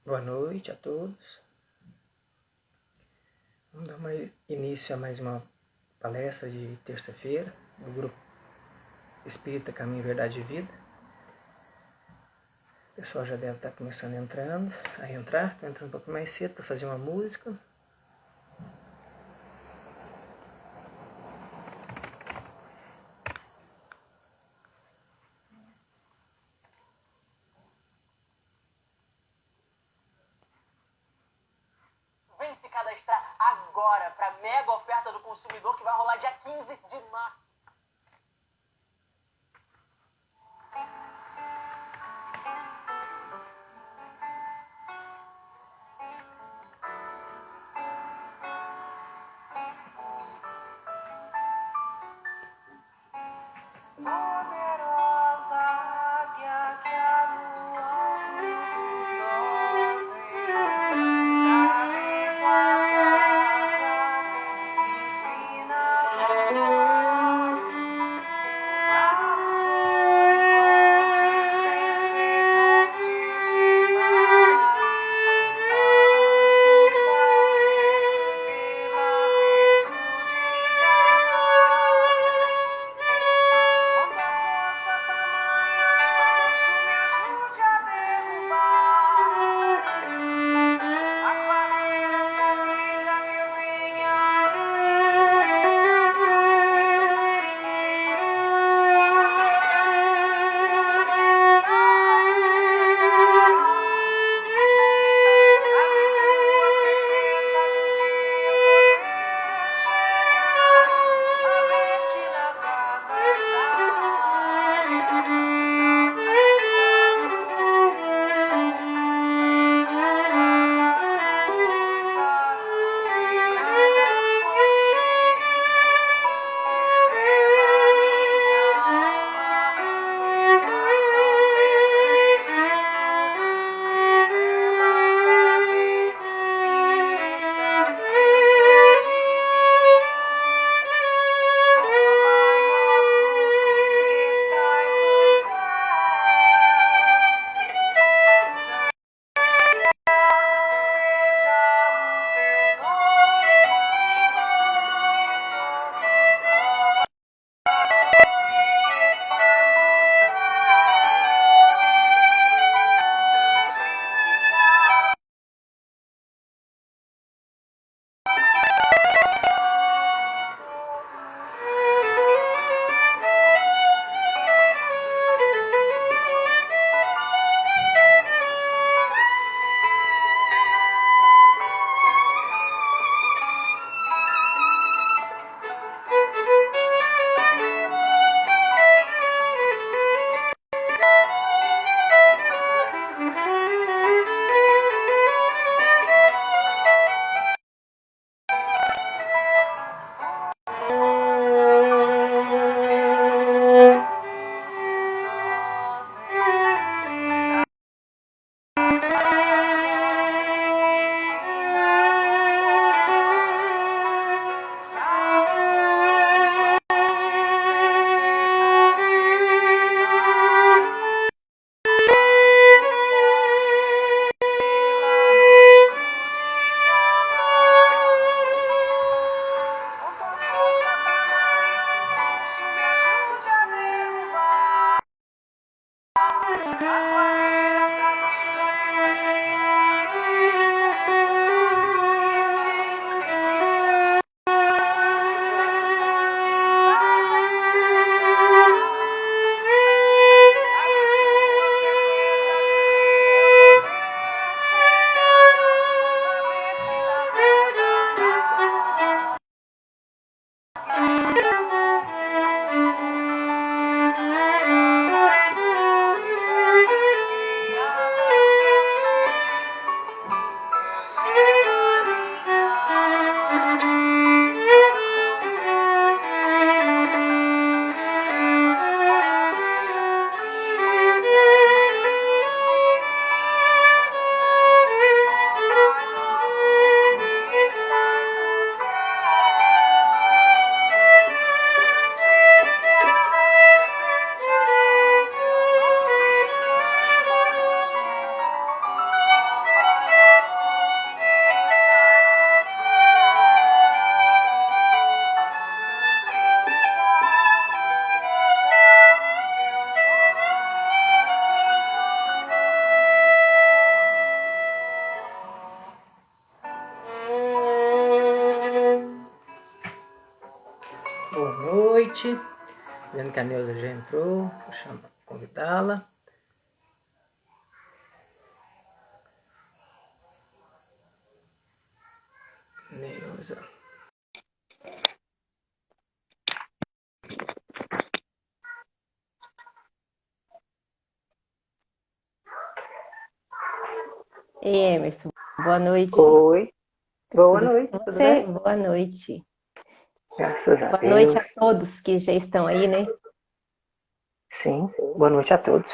Boa noite a todos. Vamos dar início a mais uma palestra de terça-feira do Grupo Espírita Caminho, Verdade e Vida. O pessoal já deve estar começando a entrar. Estou entrando um pouco mais cedo para fazer uma música. Vem se cadastrar agora para a mega oferta do consumidor que vai rolar dia 15 de março. Poderosa águia que anualmente me ensina noite. Vendo que a Neuza já entrou, vou convidá-la. Neuza. Ei, Emerson, boa noite. Oi, boa Tudo noite, bem com tudo você? bem? Boa noite. Graças a Boa noite a Deus. todos que já estão aí, né? Sim, boa noite a todos.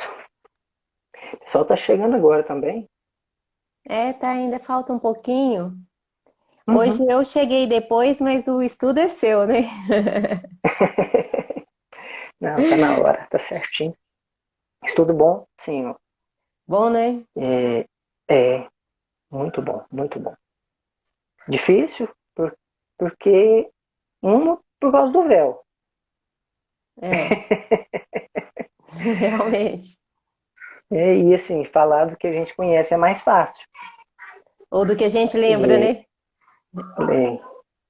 O pessoal tá chegando agora também. Tá, ainda falta um pouquinho. Hoje Uhum. eu cheguei depois, mas o estudo é seu, né? Não, tá na hora, tá certinho. Estudo bom? Sim, ó. Bom, né? É, é muito bom, muito bom. Difícil, porque por causa do véu. É, realmente. E assim, falar do que a gente conhece é mais fácil. Ou do que a gente lembra, E, né? é,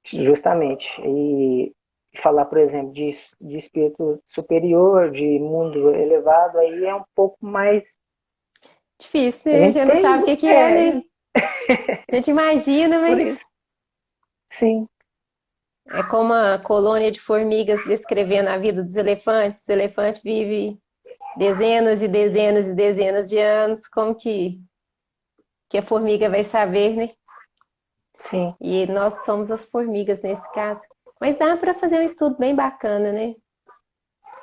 justamente. E falar, por exemplo, de espírito superior, de mundo elevado, aí é um pouco mais. Difícil, A né? A gente gente não sabe o tem. que que é, né? A gente imagina, Por mas isso. Sim, é como a colônia de formigas descrevendo a vida dos elefantes. O elefante vive dezenas e dezenas e dezenas de anos. Como que a formiga vai saber, né? sim, E nós somos as formigas nesse caso. Mas dá para fazer um estudo bem bacana, né?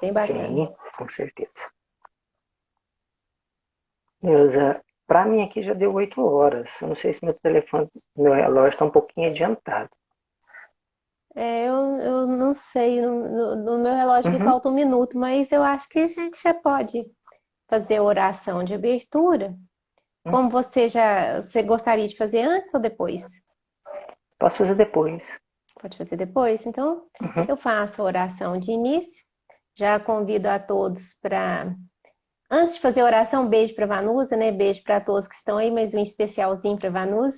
Bem bacana. sim, com certeza. Neuza, para mim aqui já deu 8 horas. Eu não sei se meu telefone, meu relógio está um pouquinho adiantado. Eu não sei, no meu relógio aqui Uhum, falta 1 minuto, mas eu acho que a gente já pode fazer a oração de abertura. uhum. Como você gostaria de fazer antes ou depois? Posso fazer depois. Pode fazer depois? Então, Uhum, eu faço a oração de início. Já convido a todos para. Antes de fazer a oração, um beijo para Vanusa, né? Beijo para todos que estão aí, mas um especialzinho para Vanusa.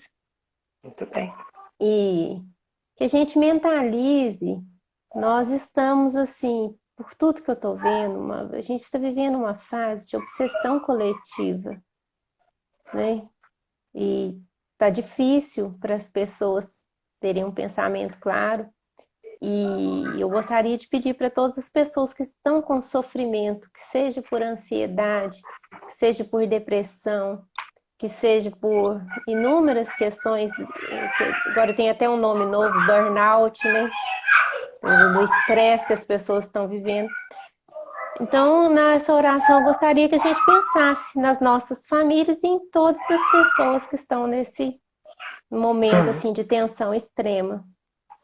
muito bem. E que a gente mentalize, nós estamos assim, por tudo que eu estou vendo, a gente está vivendo uma fase de obsessão coletiva, né? E tá difícil para as pessoas terem um pensamento claro. E eu gostaria de pedir para todas as pessoas que estão com sofrimento, que seja por ansiedade, que seja por depressão, que seja por inúmeras questões, que agora tem até um nome novo, burnout, né? Do estresse que as pessoas estão vivendo. Então, nessa oração, eu gostaria que a gente pensasse nas nossas famílias e em todas as pessoas que estão nesse momento Uhum. assim de tensão extrema,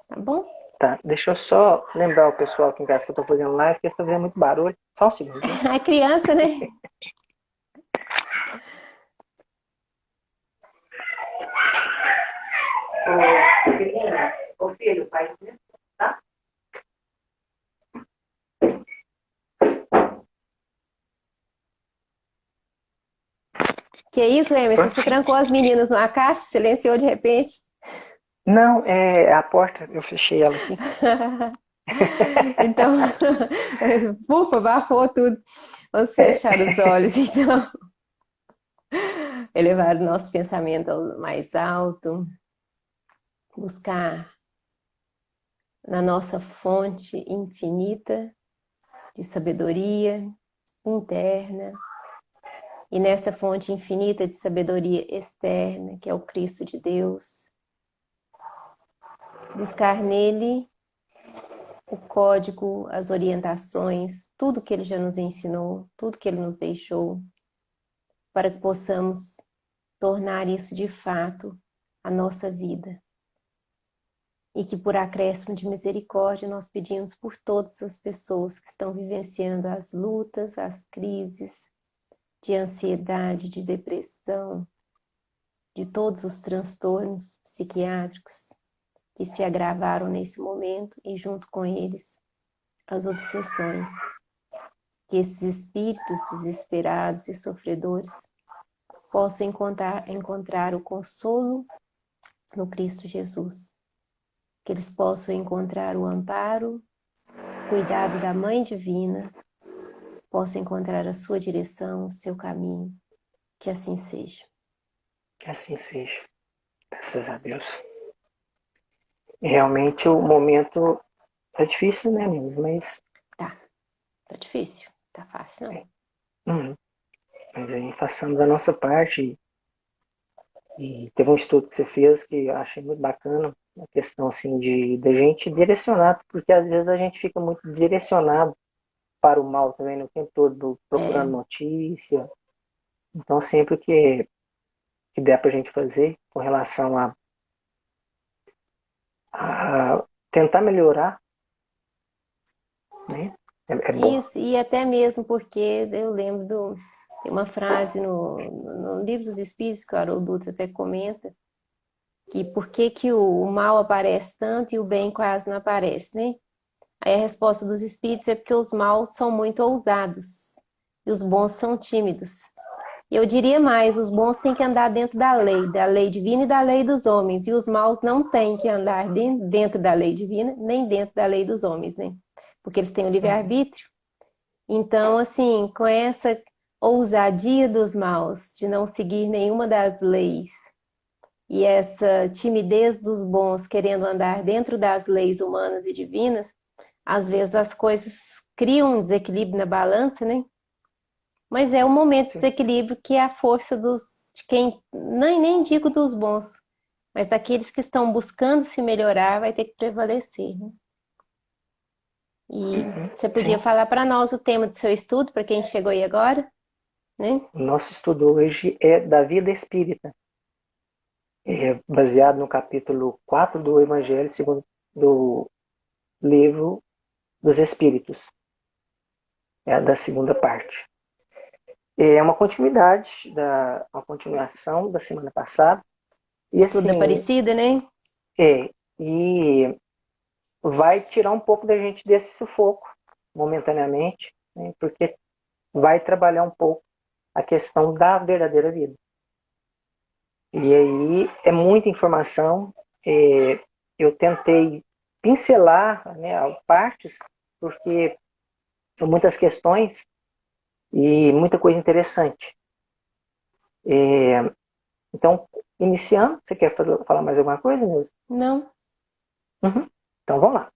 tá bom? Tá, deixa eu só lembrar o pessoal aqui em casa que eu tô fazendo live, porque eles estão fazendo muito barulho. Só um segundinho. A criança, né? Ô filho, pai, tá? Que isso, Emerson? Você trancou as meninas numa caixa, silenciou de repente? Não, é a porta, eu fechei ela aqui. Então, ufa, abafou tudo. Vamos fechar os olhos, então. Elevar o nosso pensamento ao mais alto. Buscar na nossa fonte infinita de sabedoria interna e nessa fonte infinita de sabedoria externa, que é o Cristo de Deus. Buscar nele o código, as orientações, tudo que ele já nos ensinou, tudo que ele nos deixou, para que possamos tornar isso de fato a nossa vida. E que por acréscimo de misericórdia nós pedimos por todas as pessoas que estão vivenciando as lutas, as crises de ansiedade, de depressão, de todos os transtornos psiquiátricos que se agravaram nesse momento e junto com eles as obsessões. Que esses espíritos desesperados e sofredores possam encontrar o consolo no Cristo Jesus. Que eles possam encontrar o amparo cuidado da Mãe Divina, possa encontrar a sua direção, o seu caminho. Que assim seja. Que assim seja. Graças a Deus. Realmente o momento tá difícil, né, amigo? Mas, Tá difícil, tá fácil não. mas aí façamos a nossa parte. E teve um estudo que você fez que eu achei muito bacana, a questão assim de gente direcionar, porque às vezes a gente fica muito direcionado para o mal também no tempo todo, procurando notícia. Então sempre que der para a gente fazer com relação a tentar melhorar, né? É bom. Isso, e até mesmo porque eu lembro tem uma frase no Livro dos Espíritos, que o Haroldo Dutra até comenta, que por que o mal aparece tanto e o bem quase não aparece, né? Aí a resposta dos espíritos é porque os maus são muito ousados e os bons são tímidos. E eu diria mais, os bons têm que andar dentro da lei divina e da lei dos homens, e os maus não têm que andar dentro da lei divina, nem dentro da lei dos homens, né? Porque eles têm o livre-arbítrio. Então, assim, com essa ousadia dos maus de não seguir nenhuma das leis e essa timidez dos bons querendo andar dentro das leis humanas e divinas, às vezes as coisas criam um desequilíbrio na balança, né? Mas é o momento de Sim. desequilíbrio que é a força de quem, nem digo dos bons, mas daqueles que estão buscando se melhorar, vai ter que prevalecer, né? E você podia Sim. falar para nós o tema do seu estudo, para quem chegou aí agora, né? O nosso estudo hoje é da vida espírita. É baseado no capítulo 4 do Evangelho segundo do livro dos Espíritos. É a da segunda parte. É uma continuidade, uma continuação da semana passada. E Estudo da assim, Aparecida, né? e vai tirar um pouco da gente desse sufoco, momentaneamente, né, porque vai trabalhar um pouco a questão da verdadeira vida. E aí é muita informação. Eu tentei pincelar, né, partes, porque são muitas questões e muita coisa interessante. Então, iniciando, você quer falar mais alguma coisa, Nilson? Não. Uhum. Então, vamos lá.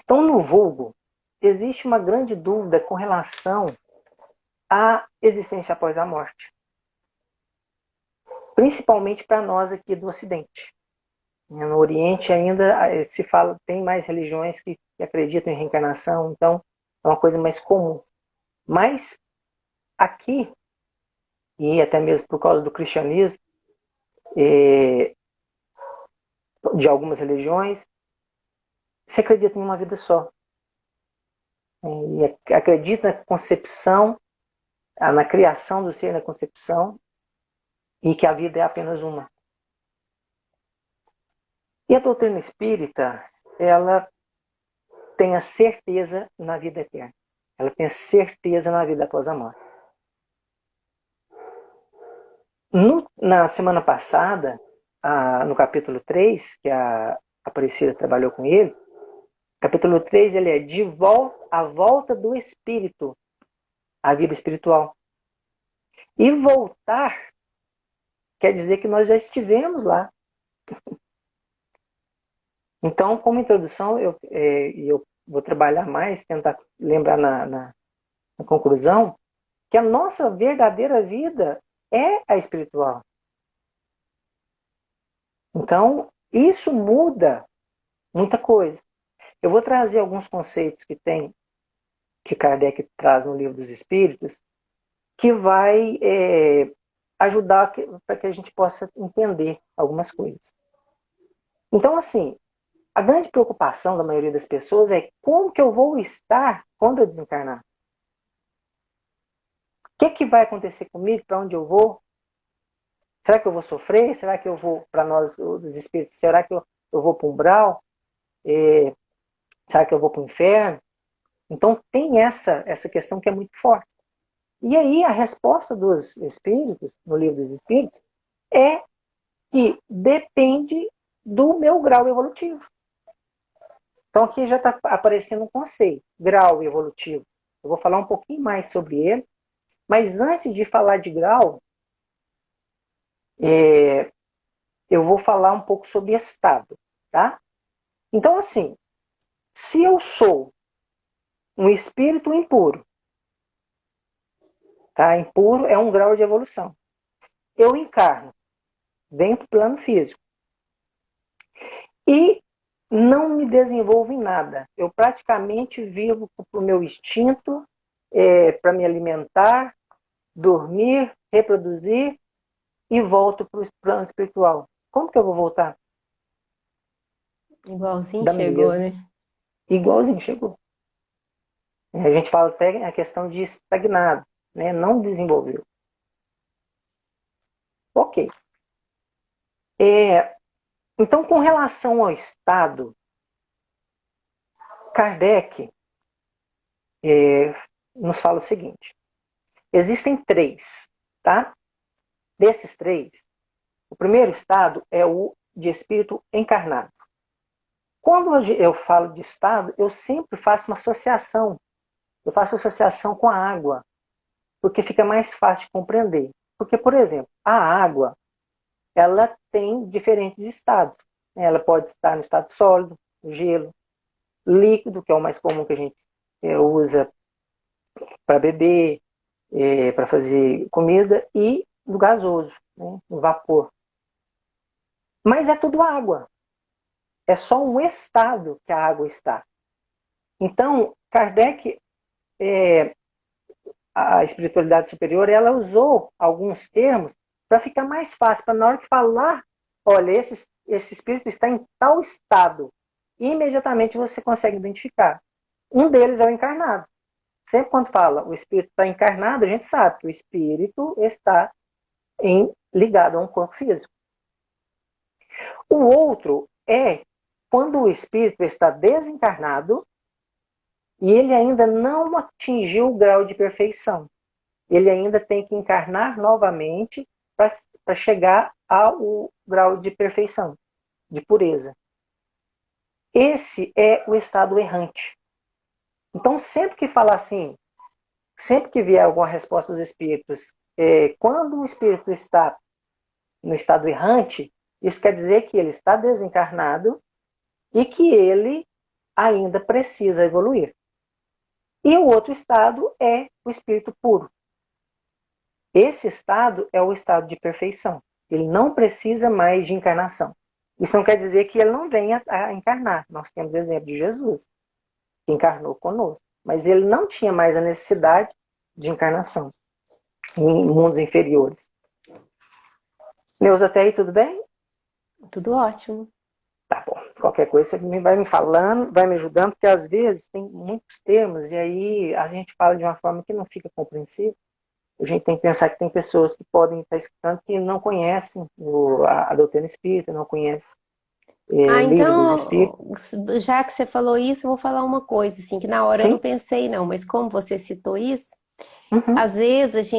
Então, no vulgo, existe uma grande dúvida com relação à existência após a morte. Principalmente para nós aqui do Ocidente. No Oriente ainda se fala, tem mais religiões que acreditam em reencarnação, então é uma coisa mais comum. Mas aqui, e até mesmo por causa do cristianismo, de algumas religiões, se acredita em uma vida só. E acredita na concepção, na criação do ser, na concepção, e que a vida é apenas uma. E a doutrina espírita, ela tem a certeza na vida eterna. Ela tem a certeza na vida após a morte. Na semana passada, no capítulo 3, que a Aparecida trabalhou com ele, capítulo 3 ele é a volta do espírito à vida espiritual. E voltar quer dizer que nós já estivemos lá. Então, como introdução, eu vou trabalhar mais, tentar lembrar na conclusão, que a nossa verdadeira vida é a espiritual. Então, isso muda muita coisa. Eu vou trazer alguns conceitos que Kardec traz no Livro dos Espíritos, que vai ajudar para que a gente possa entender algumas coisas. Então, assim, a grande preocupação da maioria das pessoas é como que eu vou estar quando eu desencarnar? O que vai acontecer comigo? Para onde eu vou? Será que eu vou sofrer? Será que eu vou, para nós, os espíritos, será que eu vou para o umbral? Será que eu vou para o inferno? Então tem essa questão que é muito forte. E aí a resposta dos espíritos, no Livro dos Espíritos, é que depende do meu grau evolutivo. Então aqui já está aparecendo um conceito, grau evolutivo. Eu vou falar um pouquinho mais sobre ele, mas antes de falar de grau, eu vou falar um pouco sobre estado, tá? Então assim, se eu sou um espírito impuro, tá? Impuro é um grau de evolução. Eu encarno dentro do plano físico e não me desenvolvo em nada. Eu praticamente vivo para o meu instinto, para me alimentar, dormir, reproduzir e volto para o plano espiritual. Como que eu vou voltar? Igualzinho Da chegou, mesa. né? Igualzinho chegou. A gente fala até a questão de estagnado, né? Não desenvolveu. Ok. Então, com relação ao estado, Kardec nos fala o seguinte: existem três, tá? Desses três, o primeiro estado é o de espírito encarnado. Quando eu falo de estado, eu sempre faço uma associação. Eu faço associação com a água, porque fica mais fácil de compreender. Porque, por exemplo, a água, ela tem diferentes estados. Ela pode estar no estado sólido, gelo, líquido, que é o mais comum que a gente usa para beber, para fazer comida, e no gasoso, né, no vapor. Mas é tudo água. É só um estado que a água está. Então, Kardec, a espiritualidade superior, ela usou alguns termos para ficar mais fácil, para na hora que falar, olha, esse espírito está em tal estado, imediatamente você consegue identificar. Um deles é o encarnado. Sempre quando fala o espírito está encarnado, a gente sabe que o espírito está ligado a um corpo físico. O outro é quando o espírito está desencarnado e ele ainda não atingiu o grau de perfeição. Ele ainda tem que encarnar novamente para chegar ao grau de perfeição, de pureza. Esse é o estado errante. Então, sempre que falar assim, sempre que vier alguma resposta dos espíritos, quando o espírito está no estado errante, isso quer dizer que ele está desencarnado e que ele ainda precisa evoluir. E o outro estado é o espírito puro. Esse estado é o estado de perfeição. Ele não precisa mais de encarnação. Isso não quer dizer que ele não venha a encarnar. Nós temos o exemplo de Jesus, que encarnou conosco. Mas ele não tinha mais a necessidade de encarnação em mundos inferiores. Neuza, até aí tudo bem? Tudo ótimo. Tá bom. Qualquer coisa você vai me falando, vai me ajudando, porque às vezes tem muitos termos e aí a gente fala de uma forma que não fica compreensível. A gente tem que pensar que tem pessoas que podem estar escutando que não conhecem a doutrina espírita, não conhecem livro dos espíritos. Então, já que você falou isso, eu vou falar uma coisa, assim, que na hora eu não Sim. pensei, não, mas como você citou isso, Uhum. às vezes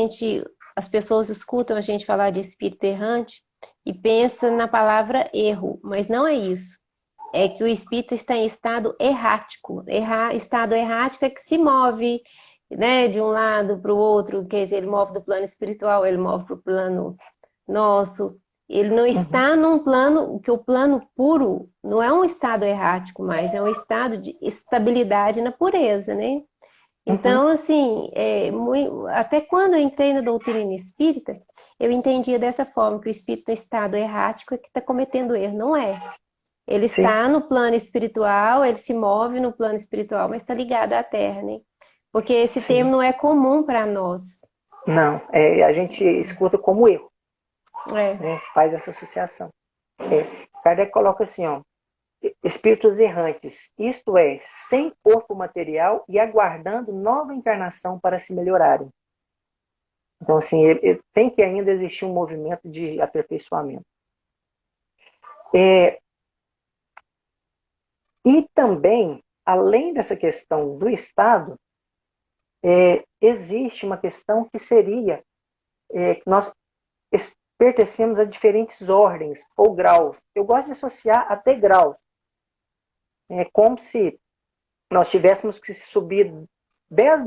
as pessoas escutam a gente falar de espírito errante e pensam na palavra erro, mas não é isso. É que o espírito está em estado errático. Estado errático é que se move, né, de um lado para o outro, quer dizer, ele move do plano espiritual, ele move para o plano nosso. Ele não está num plano, que o plano puro não é um estado errático mais, é um estado de estabilidade na pureza, né? Então, assim, até quando eu entrei na doutrina espírita, eu entendia dessa forma, que o espírito em estado errático é que está cometendo erro, não é. Ele Sim. está no plano espiritual, ele se move no plano espiritual, mas está ligado à Terra, né? Porque esse Sim. termo não é comum para nós. Não, a gente escuta como erro, É. né? Faz essa associação. Kardec coloca assim, ó, espíritos errantes, isto é, sem corpo material e aguardando nova encarnação para se melhorarem. Então, assim, tem que ainda existir um movimento de aperfeiçoamento. E também, além dessa questão do Estado, existe uma questão que seria que nós pertencemos a diferentes ordens ou graus. Eu gosto de associar até graus. É como se nós tivéssemos que subir 10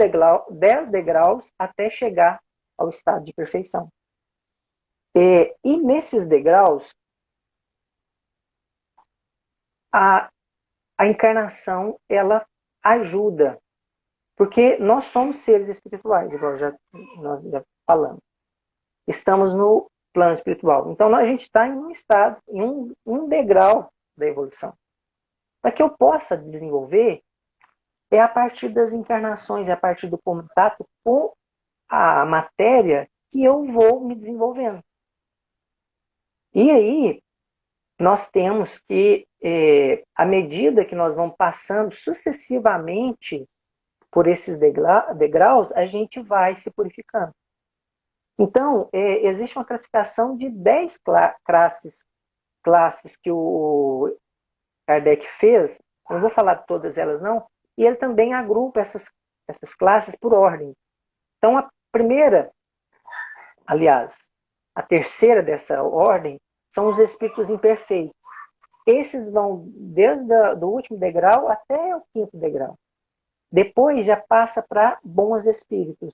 degraus até chegar ao estado de perfeição. E nesses degraus, a encarnação, ela ajuda, porque nós somos seres espirituais, igual nós já falamos. Estamos no plano espiritual. Então, a gente está em um estado, em um degrau da evolução. Para que eu possa desenvolver, é a partir das encarnações, é a partir do contato com a matéria que eu vou me desenvolvendo. E aí, nós temos que, à medida que nós vamos passando sucessivamente por esses degraus, a gente vai se purificando. Então, existe uma classificação de 10 classes que o Kardec fez. Eu não vou falar de todas elas, não. E ele também agrupa essas classes por ordem. Então, a primeira, aliás, a terceira dessa ordem, são os espíritos imperfeitos. Esses vão desde o último degrau até o 5º degrau. Depois já passa para bons espíritos.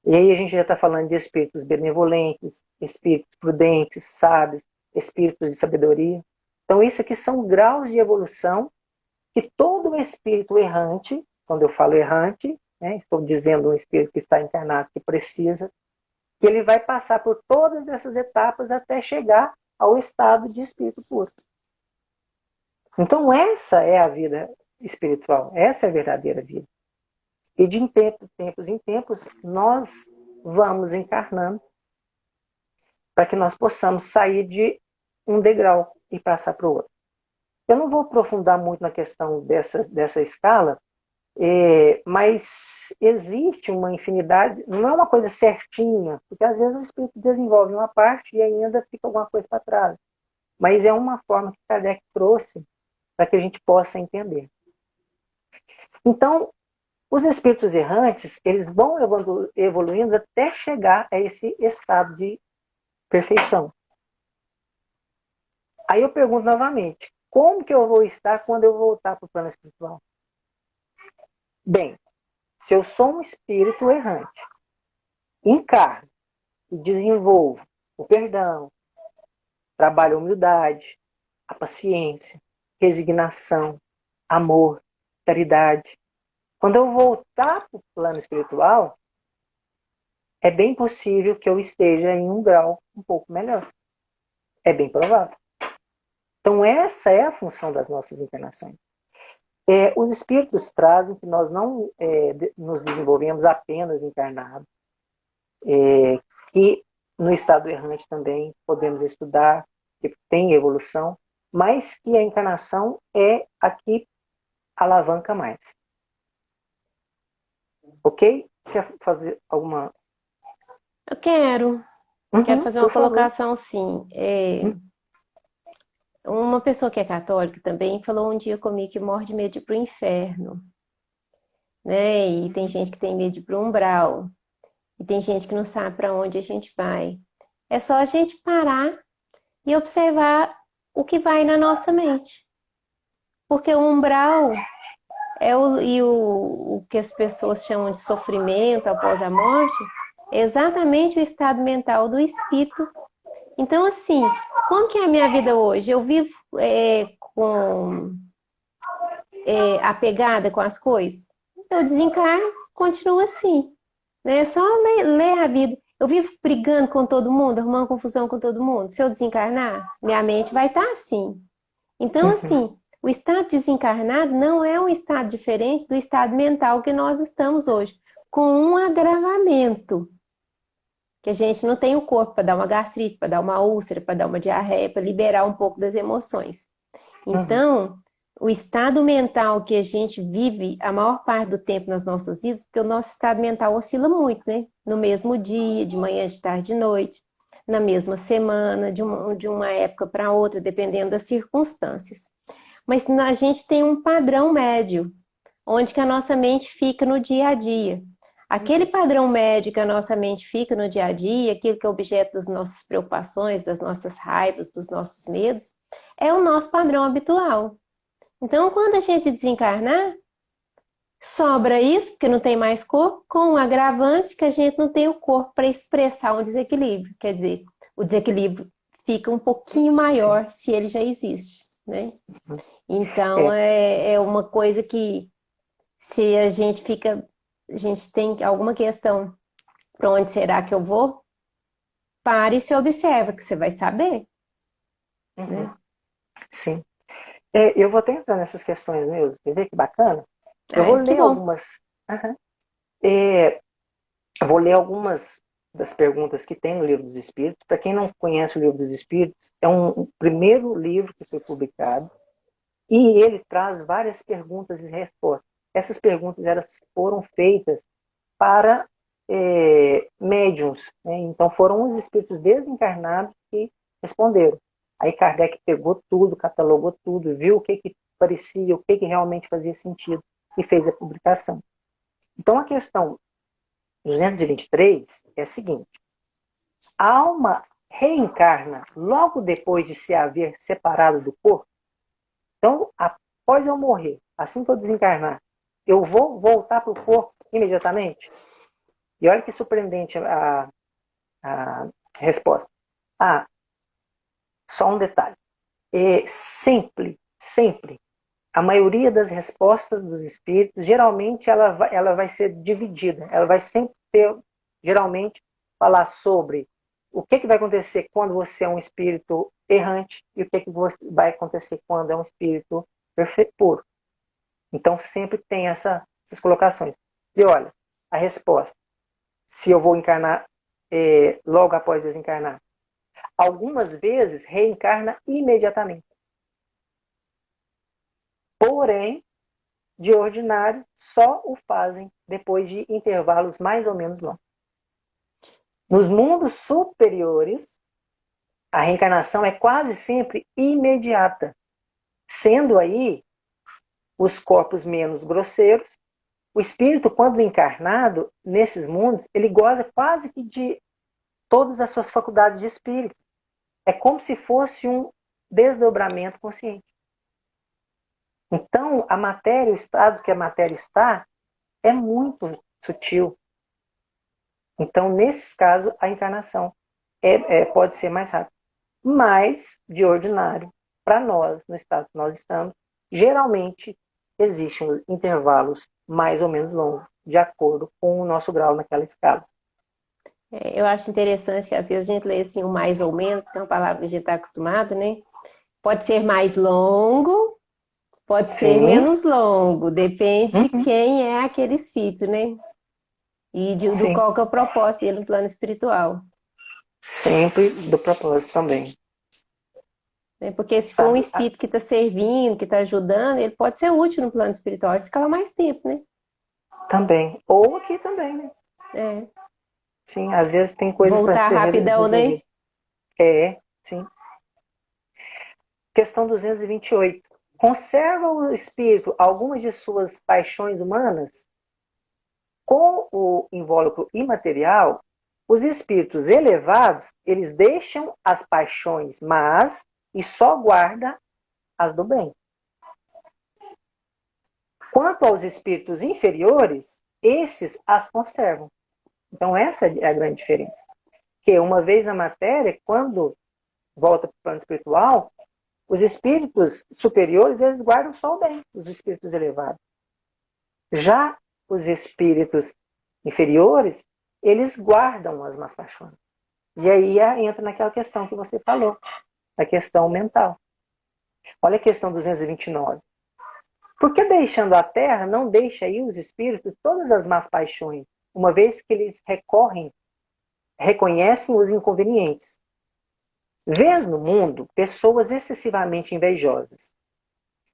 E aí a gente já está falando de espíritos benevolentes, espíritos prudentes, sábios, espíritos de sabedoria. Então isso aqui são graus de evolução que todo espírito errante, quando eu falo errante, né, estou dizendo um espírito que está encarnado, que precisa, que ele vai passar por todas essas etapas até chegar ao estado de espírito puro. Então essa é a vida espiritual, essa é a verdadeira vida. E de tempos em tempos, nós vamos encarnando para que nós possamos sair de um degrau e passar para o outro. Eu não vou aprofundar muito na questão dessa escala, mas existe uma infinidade, não é uma coisa certinha, porque às vezes o espírito desenvolve uma parte e ainda fica alguma coisa para trás. Mas é uma forma que Kardec trouxe para que a gente possa entender. Então, os espíritos errantes, eles vão evoluindo até chegar a esse estado de perfeição. Aí eu pergunto novamente, como que eu vou estar quando eu voltar para o plano espiritual? Bem, se eu sou um espírito errante, encarno e desenvolvo o perdão, trabalho a humildade, a paciência, resignação, amor, caridade. Quando eu voltar para o plano espiritual, é bem possível que eu esteja em um grau um pouco melhor. É bem provável. Então essa é a função das nossas encarnações. Os espíritos trazem que nós não nos desenvolvemos apenas encarnados, que no estado errante também podemos estudar, que tem evolução, mas que a encarnação é a que alavanca mais. Ok? Quer fazer alguma... Eu quero. Quero fazer uma colocação, sim. Uma pessoa que é católica também falou um dia comigo que morre de medo de ir para o inferno. Né? E tem gente que tem medo de ir para o umbral. E tem gente que não sabe para onde a gente vai. É só a gente parar e observar o que vai na nossa mente. Porque o umbral é o que as pessoas chamam de sofrimento após a morte, é exatamente o estado mental do espírito. Então, assim, como que é a minha vida hoje? Eu vivo apegada com as coisas? Eu desencarno, continuo assim. Né? É só ler a vida. Eu vivo brigando com todo mundo, arrumando confusão com todo mundo. Se eu desencarnar, minha mente vai estar assim. Então, assim, o estado desencarnado não é um estado diferente do estado mental que nós estamos hoje, com um agravamento. Que a gente não tem o corpo para dar uma gastrite, para dar uma úlcera, para dar uma diarreia, para liberar um pouco das emoções. Então, o estado mental que a gente vive a maior parte do tempo nas nossas vidas, porque o nosso estado mental oscila muito, né? No mesmo dia, de manhã, de tarde, de noite, na mesma semana, de uma época para outra, dependendo das circunstâncias. Mas a gente tem um padrão médio, onde que a nossa mente fica no dia a dia. Aquele padrão médio que a nossa mente fica no dia a dia, aquilo que é objeto das nossas preocupações, das nossas raivas, dos nossos medos, é o nosso padrão habitual. Então, quando a gente desencarnar, sobra isso, porque não tem mais corpo, com um agravante que a gente não tem o corpo para expressar um desequilíbrio. Quer dizer, o desequilíbrio fica um pouquinho Sim. maior se ele já existe, né? Então, É, é uma coisa que, se a gente tem alguma questão, para onde será que eu vou? Pare e se observa, que você vai saber, uhum, né? sim. Eu vou até entrar nessas questões mesmo. Quer ver que bacana? Eu vou Ai, que ler bom. algumas. Aham. É, eu vou ler algumas das perguntas que tem no Livro dos Espíritos. Para quem não conhece o Livro dos Espíritos, é um primeiro livro que foi publicado e ele traz várias perguntas e respostas. Essas perguntas elas foram feitas para médiums, né? Então foram os espíritos desencarnados que responderam. Aí Kardec pegou tudo, catalogou tudo, viu o que parecia, o que realmente fazia sentido e fez a publicação. Então a questão 223 é a seguinte: a alma reencarna logo depois de se haver separado do corpo? Então, após eu morrer, assim que eu desencarnar, eu vou voltar para o corpo imediatamente? E olha que surpreendente a resposta. Ah, só um detalhe. Sempre, a maioria das respostas dos espíritos, geralmente ela vai ser dividida. Ela vai sempre ter, geralmente, falar sobre o que vai acontecer quando você é um espírito errante e o que vai acontecer quando é um espírito perfeito, puro. Então, sempre tem essas colocações. E olha, a resposta, se eu vou encarnar logo após desencarnar, algumas vezes reencarna imediatamente. Porém, de ordinário, só o fazem depois de intervalos mais ou menos longos. Nos mundos superiores, a reencarnação é quase sempre imediata, sendo aí os corpos menos grosseiros. O espírito, quando encarnado nesses mundos, ele goza quase que de todas as suas faculdades de espírito. É como se fosse um desdobramento consciente. Então, a matéria, o estado que a matéria está, é muito sutil. Então, nesses casos, a encarnação pode ser mais rápida. Mas, de ordinário, para nós, no estado que nós estamos, geralmente existem intervalos mais ou menos longos, de acordo com o nosso grau naquela escala. Eu acho interessante que às vezes a gente lê assim, o mais ou menos, que é uma palavra que a gente está acostumado, né? Pode ser mais longo, pode ser Sim, menos longo, depende de uhum, quem é aquele espírito, né? E do sim. qual que é o propósito dele no plano espiritual. Sempre do propósito também. Né? Porque se for um Sabe? espírito que está servindo, que está ajudando, ele pode ser útil no plano espiritual e fica lá mais tempo, né? Também. Ou aqui também, né? É. Sim, às vezes tem coisas para Voltar ser rapidão, né? resolvidas. Sim. Questão 228. Conserva o espírito algumas de suas paixões humanas? Com o invólucro imaterial, os espíritos elevados, eles deixam as paixões más e só guardam as do bem. Quanto aos espíritos inferiores, esses as conservam. Então essa é a grande diferença. Que uma vez na matéria, quando volta para o plano espiritual, os espíritos superiores, eles guardam só o bem, os espíritos elevados. Já os espíritos inferiores, eles guardam as más paixões. E aí entra naquela questão que você falou, a questão mental. Olha a questão 229. Por que deixando a terra, não deixa aí os espíritos todas as más paixões, uma vez que eles reconhecem os inconvenientes? Vês no mundo pessoas excessivamente invejosas.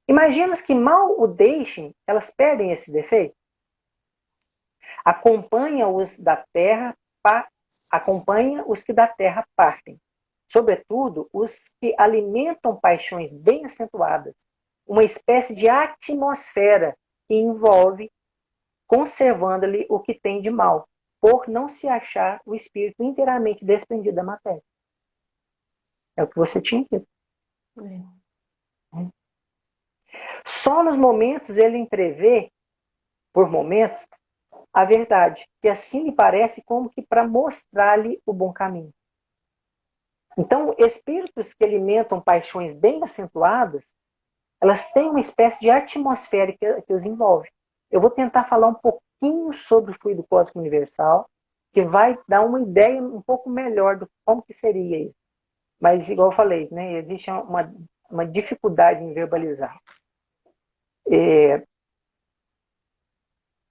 Imaginas que mal o deixem, elas perdem esse defeito? Acompanha os que da terra partem, sobretudo os que alimentam paixões bem acentuadas, uma espécie de atmosfera que envolve, conservando-lhe o que tem de mal, por não se achar o espírito inteiramente desprendido da matéria. É o que você tinha dito. Só nos momentos ele entrevê, por momentos, a verdade, que assim lhe parece como que para mostrar-lhe o bom caminho. Então, espíritos que alimentam paixões bem acentuadas, elas têm uma espécie de atmosfera que os envolve. Eu vou tentar falar um pouquinho sobre o fluido cósmico universal, que vai dar uma ideia um pouco melhor do como que seria isso. Mas, igual eu falei, né, existe uma dificuldade em verbalizar.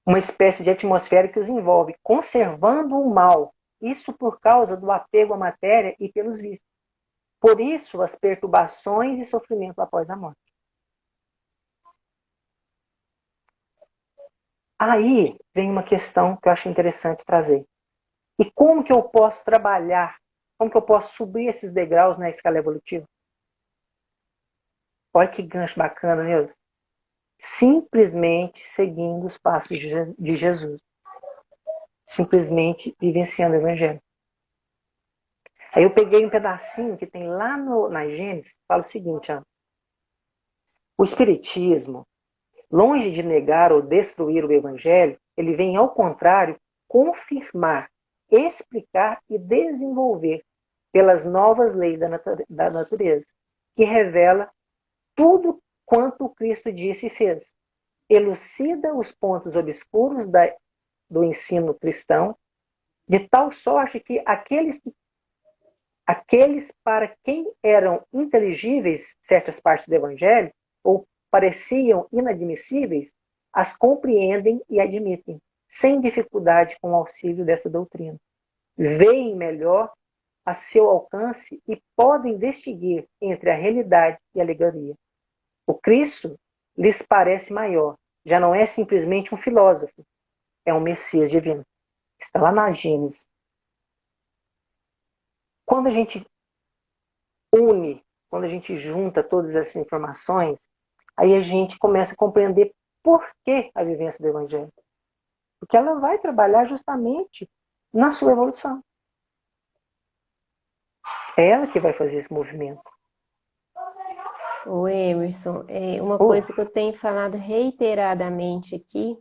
Uma espécie de atmosfera que os envolve, conservando o mal. Isso por causa do apego à matéria e pelos vícios. Por isso, as perturbações e sofrimento após a morte. Aí vem uma questão que eu acho interessante trazer. E como que eu posso trabalhar? Como que eu posso subir esses degraus na escala evolutiva? Olha que gancho bacana, Neuza. Simplesmente seguindo os passos de Jesus. Simplesmente vivenciando o Evangelho. Aí eu peguei um pedacinho que tem lá na Gênesis, fala o seguinte, ó. O Espiritismo, longe de negar ou destruir o Evangelho, ele vem, ao contrário, confirmar, explicar e desenvolver pelas novas leis da natureza, que revela tudo quanto o Cristo disse e fez. Elucida os pontos obscuros do ensino cristão, de tal sorte que aqueles para quem eram inteligíveis certas partes do Evangelho, ou pareciam inadmissíveis, as compreendem e admitem, sem dificuldade com o auxílio dessa doutrina. Veem melhor a seu alcance e podem distinguir entre a realidade e a alegoria. O Cristo lhes parece maior, já não é simplesmente um filósofo, é um Messias divino. Está lá na Gênesis. Quando a gente une, quando a gente junta todas essas informações, aí a gente começa a compreender por que a vivência do Evangelho. Porque ela vai trabalhar justamente na sua evolução. É ela que vai fazer esse movimento. O Emerson, uma coisa que eu tenho falado reiteradamente aqui,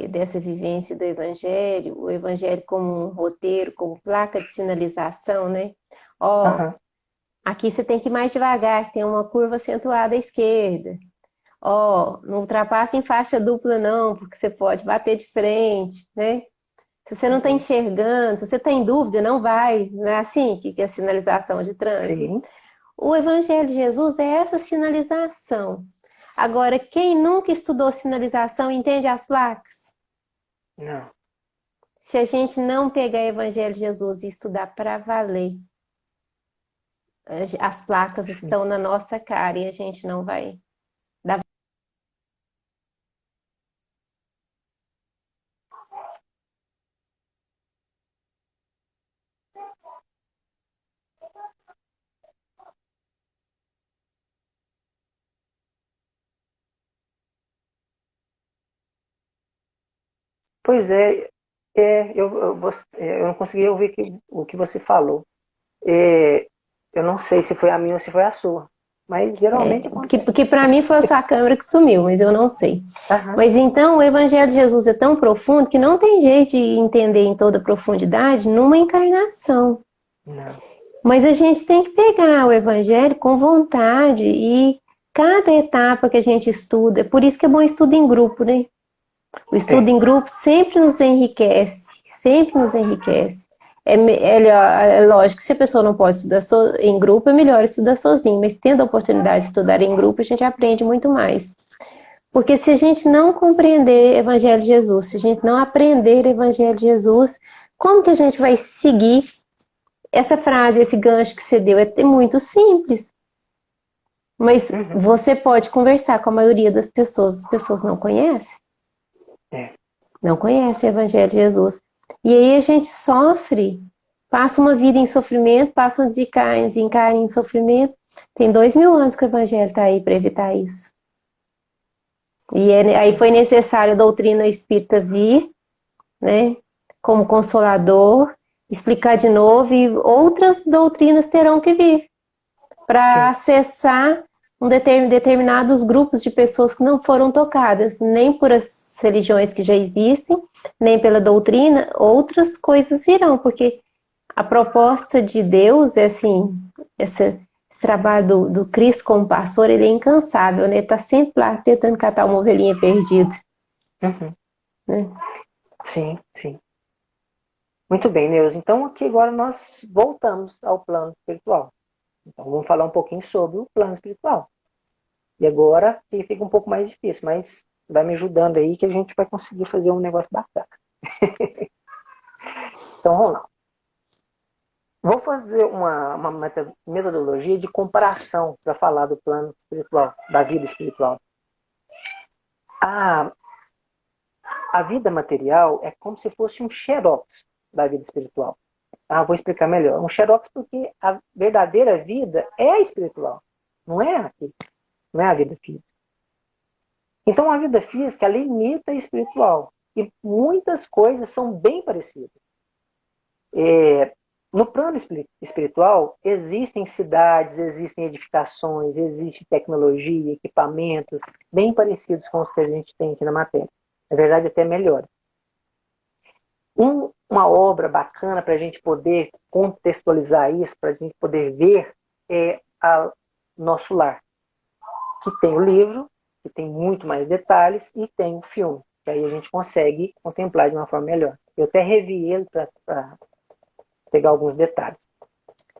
dessa vivência do Evangelho, o Evangelho como um roteiro, como placa de sinalização, né? Ó, aqui você tem que ir mais devagar, tem uma curva acentuada à esquerda. Ó, não ultrapassa em faixa dupla não, porque você pode bater de frente, né? Se você não está enxergando, se você está em dúvida, não vai. Não é assim que é a sinalização de trânsito? Sim. O Evangelho de Jesus é essa sinalização. Agora, quem nunca estudou sinalização entende as placas? Não. Se a gente não pegar o Evangelho de Jesus e estudar para valer, as placas estão na nossa cara e a gente não vai dar. Pois é, eu não consegui ouvir o que você falou. Eu não sei se foi a minha ou se foi a sua. Mas geralmente acontece. Porque para mim foi a sua câmera que sumiu, mas eu não sei. Mas então o Evangelho de Jesus é tão profundo que não tem jeito de entender em toda profundidade numa encarnação. Não. Mas a gente tem que pegar o Evangelho com vontade e cada etapa que a gente estuda, por isso que é bom estudo em grupo, né? O estudo em grupo sempre nos enriquece, sempre nos enriquece. É lógico que se a pessoa não pode estudar em grupo, é melhor estudar sozinho, mas tendo a oportunidade de estudar em grupo, a gente aprende muito mais. Porque se a gente não compreender o Evangelho de Jesus, se a gente não aprender o Evangelho de Jesus, como que a gente vai seguir essa frase, esse gancho que você deu? É muito simples. Mas você pode conversar com a maioria das pessoas, as pessoas não conhecem. Não conhecem o Evangelho de Jesus. E aí a gente sofre, passa uma vida em sofrimento, passa um desencarne em sofrimento. Tem 2000 anos que o Evangelho está aí para evitar isso. E aí foi necessário a doutrina espírita vir, né, como consolador, explicar de novo, e outras doutrinas terão que vir para acessar determinados grupos de pessoas que não foram tocadas, nem por as religiões que já existem, nem pela doutrina, outras coisas virão, porque a proposta de Deus é assim, esse trabalho do Cristo como pastor, ele é incansável, né? Ele está sempre lá tentando catar uma ovelhinha perdida. Uhum. Né? Sim, sim. Muito bem, Neuza. Então aqui agora nós voltamos ao plano espiritual. Então vamos falar um pouquinho sobre o plano espiritual. E agora fica um pouco mais difícil, mas vai me ajudando aí que a gente vai conseguir fazer um negócio bacana. Então vamos lá. Vou fazer uma metodologia de comparação para falar do plano espiritual, da vida espiritual. A vida material é como se fosse um xerox da vida espiritual. Vou explicar melhor. Um xerox porque a verdadeira vida é a espiritual, não é aqui, não é a vida física. Então a vida física ela imita a espiritual e muitas coisas são bem parecidas. No plano espiritual existem cidades, existem edificações, existe tecnologia, equipamentos bem parecidos com os que a gente tem aqui na matéria. Na verdade até melhor. Uma obra bacana para a gente poder contextualizar isso, para a gente poder ver, é Nosso Lar, que tem o livro, que tem muito mais detalhes, e tem o filme, que aí a gente consegue contemplar de uma forma melhor. Eu até revi ele para pegar alguns detalhes.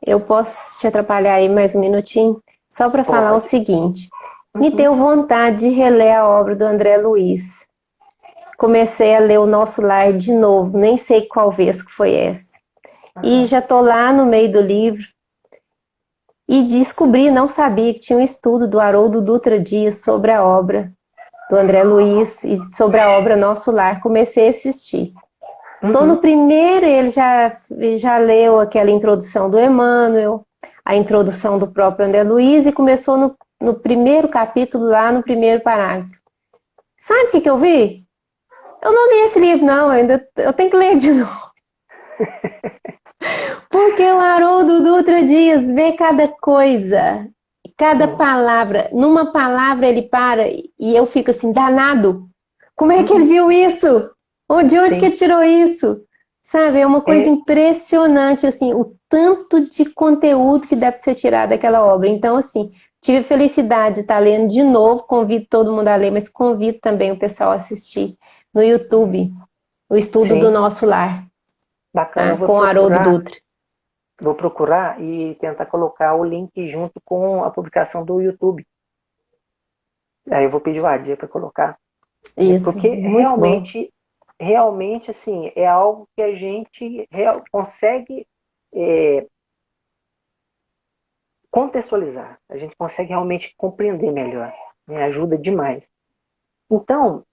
Eu posso te atrapalhar aí mais um minutinho? Só para falar o seguinte. Me deu vontade de reler a obra do André Luiz. Comecei a ler o Nosso Lar de novo, nem sei qual vez que foi essa. E já estou lá no meio do livro e descobri, não sabia, que tinha um estudo do Haroldo Dutra Dias sobre a obra do André Luiz e sobre a obra Nosso Lar. Comecei a assistir. Estou no primeiro, ele já leu aquela introdução do Emmanuel, a introdução do próprio André Luiz e começou no primeiro capítulo, lá no primeiro parágrafo. Sabe o que eu vi? Eu não li esse livro, não, eu tenho que ler de novo. Porque o Haroldo Dutra Dias vê cada coisa, cada palavra. Numa palavra ele para e eu fico assim, danado. Como é que ele viu isso? De onde que ele tirou isso? Sabe, é uma coisa impressionante, assim, o tanto de conteúdo que deve ser tirado daquela obra. Então, assim, tive a felicidade de estar lendo de novo, convido todo mundo a ler, mas convido também o pessoal a assistir no YouTube, o estudo do Nosso Lar. Bacana, com Haroldo Dutra. Vou procurar e tentar colocar o link junto com a publicação do YouTube. Aí eu vou pedir o Adia para colocar. Isso, porque realmente, assim, é algo que a gente consegue contextualizar. A gente consegue realmente compreender melhor. Né? Ajuda demais. Então,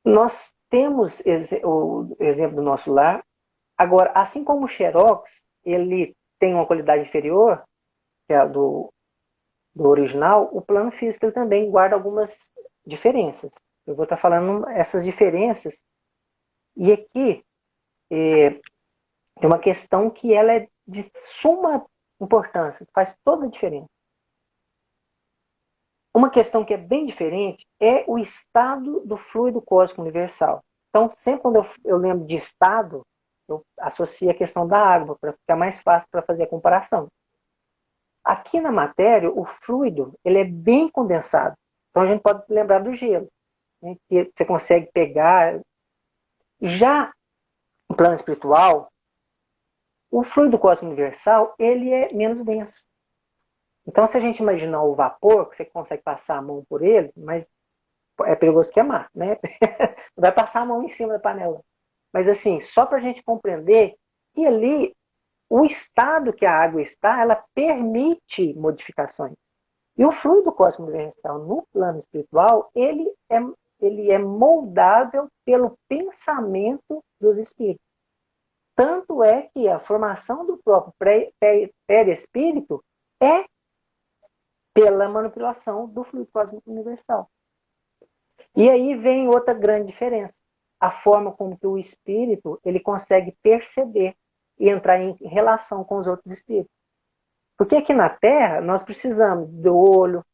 nós temos o exemplo do Nosso Lar. Agora, assim como o Xerox, ele tem uma qualidade inferior, que é a do original, o plano físico ele também guarda algumas diferenças. Eu vou estar falando essas diferenças. E aqui tem uma questão que ela é de suma importância, que faz toda a diferença. Uma questão que é bem diferente é o estado do fluido cósmico universal. Então, sempre quando eu lembro de estado, eu associo a questão da água, para ficar mais fácil para fazer a comparação. Aqui na matéria, o fluido ele é bem condensado. Então, a gente pode lembrar do gelo, né, que você consegue pegar. Já no plano espiritual, o fluido cósmico universal ele é menos denso. Então, se a gente imaginar o vapor, que você consegue passar a mão por ele, mas é perigoso queimar, né? Vai passar a mão em cima da panela. Mas assim, só para a gente compreender que ali, o estado que a água está, ela permite modificações. E o fluido cósmico universal no plano espiritual, ele é moldável pelo pensamento dos espíritos. Tanto é que a formação do próprio perispírito é pela manipulação do fluido cósmico universal. E aí vem outra grande diferença. A forma como que o espírito ele consegue perceber e entrar em relação com os outros espíritos. Porque aqui na Terra nós precisamos do olho,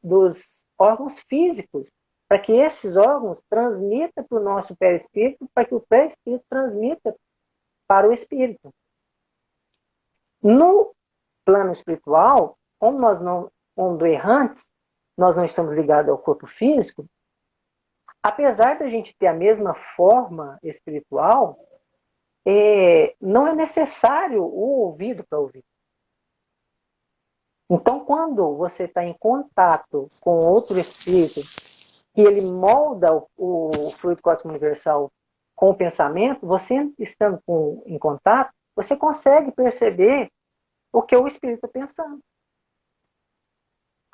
dos órgãos físicos, para que esses órgãos transmitam para o nosso perispírito, para que o perispírito transmita para o espírito. No plano espiritual, como nós não somos errantes, nós não estamos ligados ao corpo físico, apesar da gente ter a mesma forma espiritual, não é necessário o ouvido para ouvir. Então, quando você está em contato com outro espírito, que ele molda o fluido cósmico universal com o pensamento, você estando em contato, você consegue perceber o que o espírito está pensando.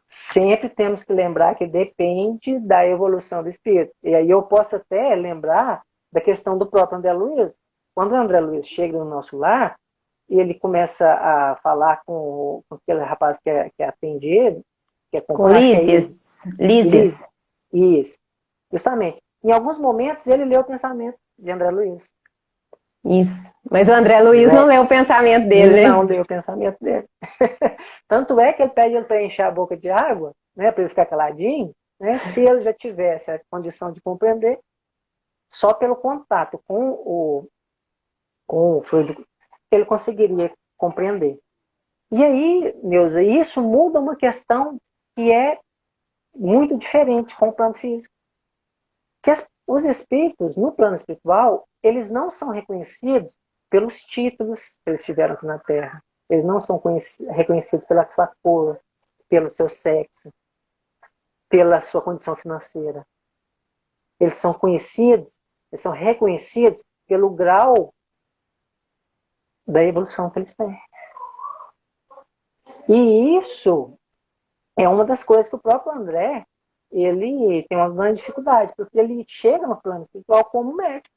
Sempre temos que lembrar que depende da evolução do espírito. E aí eu posso até lembrar da questão do próprio André Luiz. Quando o André Luiz chega no nosso lar, e ele começa a falar com aquele rapaz que atende ele, que é Com Lísias. Lísias. Isso, justamente. Em alguns momentos ele lê o pensamento de André Luiz. Isso. Mas o André Luiz não leu o pensamento dele, né? Não leu o pensamento dele. Tanto é que ele pede ele para encher a boca de água, né, para ele ficar caladinho, né, se ele já tivesse a condição de compreender, só pelo contato com o fluido, ele conseguiria compreender. E aí, Neuza, isso muda uma questão que é muito diferente com o plano físico. Que os espíritos, no plano espiritual, eles não são reconhecidos pelos títulos que eles tiveram aqui na Terra. Eles não são reconhecidos pela sua cor, pelo seu sexo, pela sua condição financeira. Eles são reconhecidos pelo grau da evolução que eles têm. E isso é uma das coisas que o próprio André, ele tem uma grande dificuldade, porque ele chega no plano espiritual como médico.